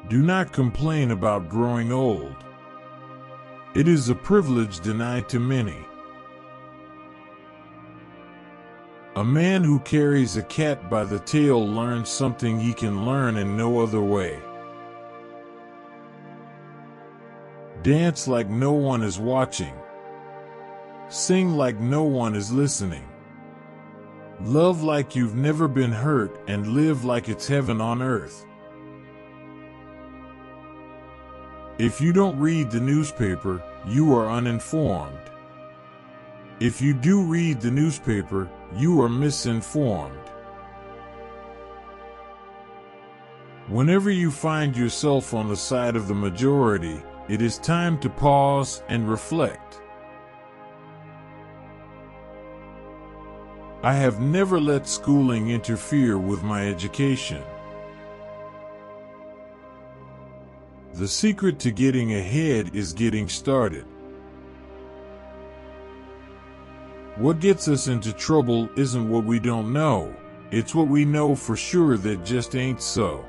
Do not complain about growing old. It is a privilege denied to many. A man who carries a cat by the tail learns something he can learn in no other way. Dance like no one is watching. Sing like no one is listening. Love like you've never been hurt and live like it's heaven on earth. If you don't read the newspaper, you are uninformed. If you do read the newspaper, you are misinformed. Whenever you find yourself on the side of the majority, it is time to pause and reflect. I have never let schooling interfere with my education. The secret to getting ahead is getting started. What gets us into trouble isn't what we don't know, it's what we know for sure that just ain't so.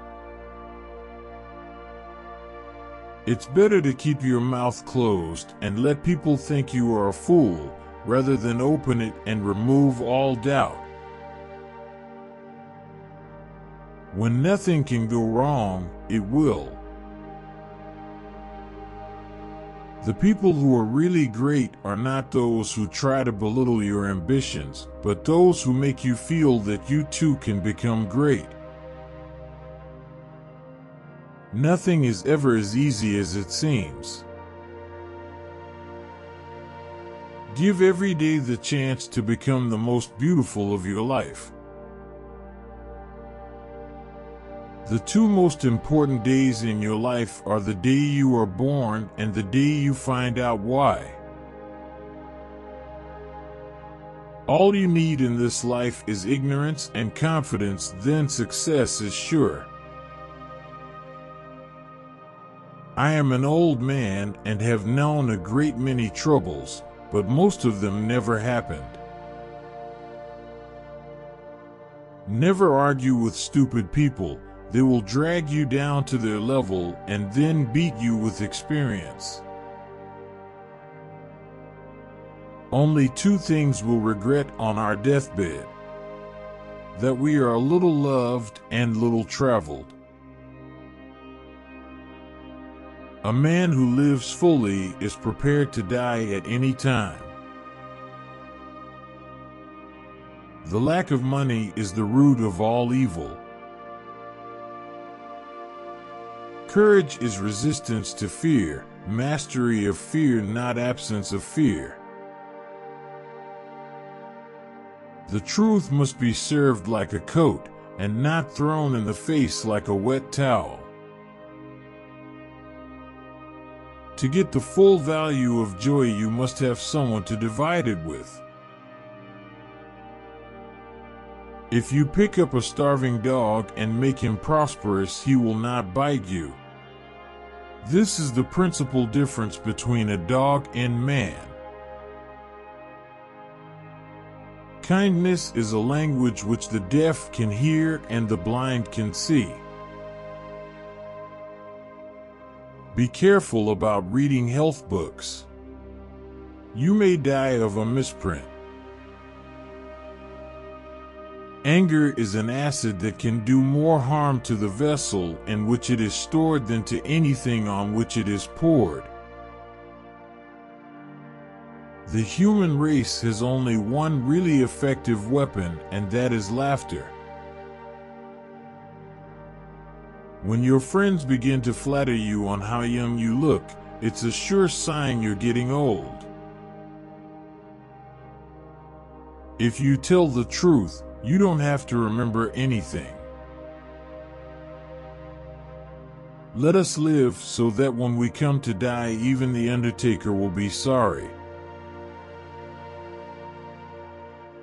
It's better to keep your mouth closed and let people think you are a fool, rather than open it and remove all doubt. When nothing can go wrong, it will. The people who are really great are not those who try to belittle your ambitions, but those who make you feel that you too can become great. Nothing is ever as easy as it seems. Give every day the chance to become the most beautiful of your life. The two most important days in your life are the day you are born and the day you find out why. All you need in this life is ignorance and confidence, then success is sure. I am an old man and have known a great many troubles, but most of them never happened. Never argue with stupid people. They will drag you down to their level and then beat you with experience. Only two things we'll regret on our deathbed: that we are a little loved and little traveled. A man who lives fully is prepared to die at any time. The lack of money is the root of all evil. Courage is resistance to fear, mastery of fear, not absence of fear. The truth must be served like a coat, and not thrown in the face like a wet towel. To get the full value of joy, you must have someone to divide it with. If you pick up a starving dog and make him prosperous, he will not bite you. This is the principal difference between a dog and man. Kindness is a language which the deaf can hear and the blind can see. Be careful about reading health books. You may die of a misprint. Anger is an acid that can do more harm to the vessel in which it is stored than to anything on which it is poured. The human race has only one really effective weapon, and that is laughter. When your friends begin to flatter you on how young you look, it's a sure sign you're getting old. If you tell the truth, you don't have to remember anything. Let us live so that when we come to die, even the undertaker will be sorry.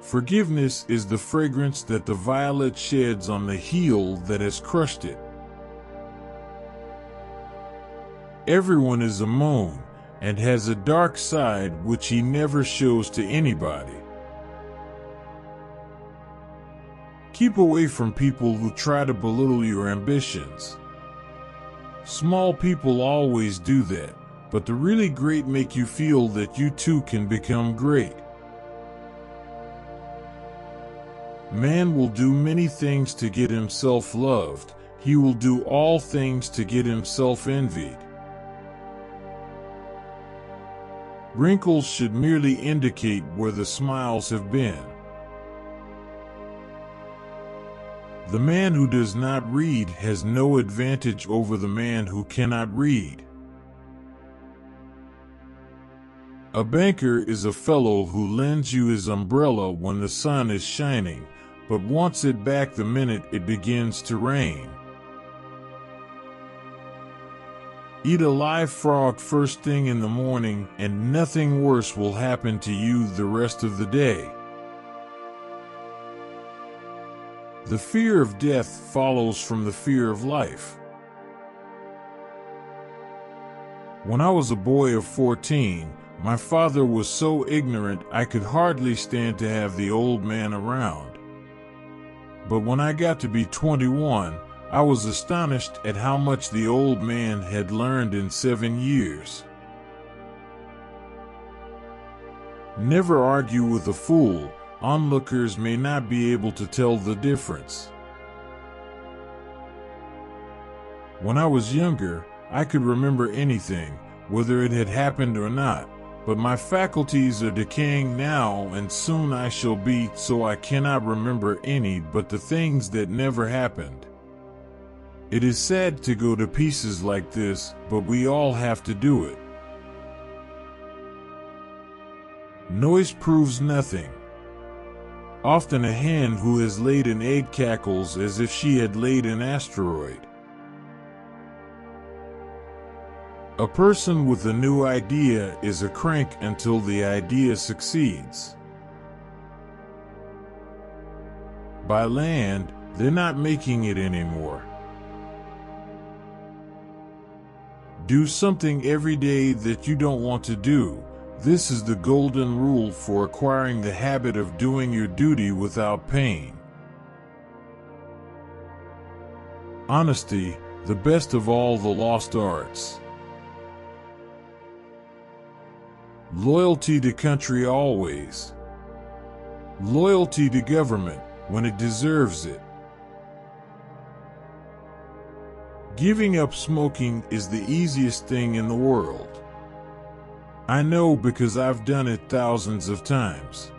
Forgiveness is the fragrance that the violet sheds on the heel that has crushed it. Everyone is a moon and has a dark side which he never shows to anybody. Keep away from people who try to belittle your ambitions. Small people always do that, but the really great make you feel that you too can become great. Man will do many things to get himself loved. He will do all things to get himself envied. Wrinkles should merely indicate where the smiles have been. The man who does not read has no advantage over the man who cannot read. A banker is a fellow who lends you his umbrella when the sun is shining, but wants it back the minute it begins to rain. Eat a live frog first thing in the morning, and nothing worse will happen to you the rest of the day. The fear of death follows from the fear of life. When I was a boy of 14, my father was so ignorant I could hardly stand to have the old man around. But when I got to be 21, I was astonished at how much the old man had learned in 7 years. Never argue with a fool. Onlookers may not be able to tell the difference. When I was younger, I could remember anything, whether it had happened or not, but my faculties are decaying now, and soon I shall be, so I cannot remember any but the things that never happened. It is sad to go to pieces like this, but we all have to do it. Noise proves nothing. Often a hen who has laid an egg cackles as if she had laid an asteroid. A person with a new idea is a crank until the idea succeeds. By land, they're not making it anymore. Do something every day that you don't want to do. This is the golden rule for acquiring the habit of doing your duty without pain. Honesty, the best of all the lost arts. Loyalty to country always. Loyalty to government when it deserves it. Giving up smoking is the easiest thing in the world. I know because I've done it thousands of times.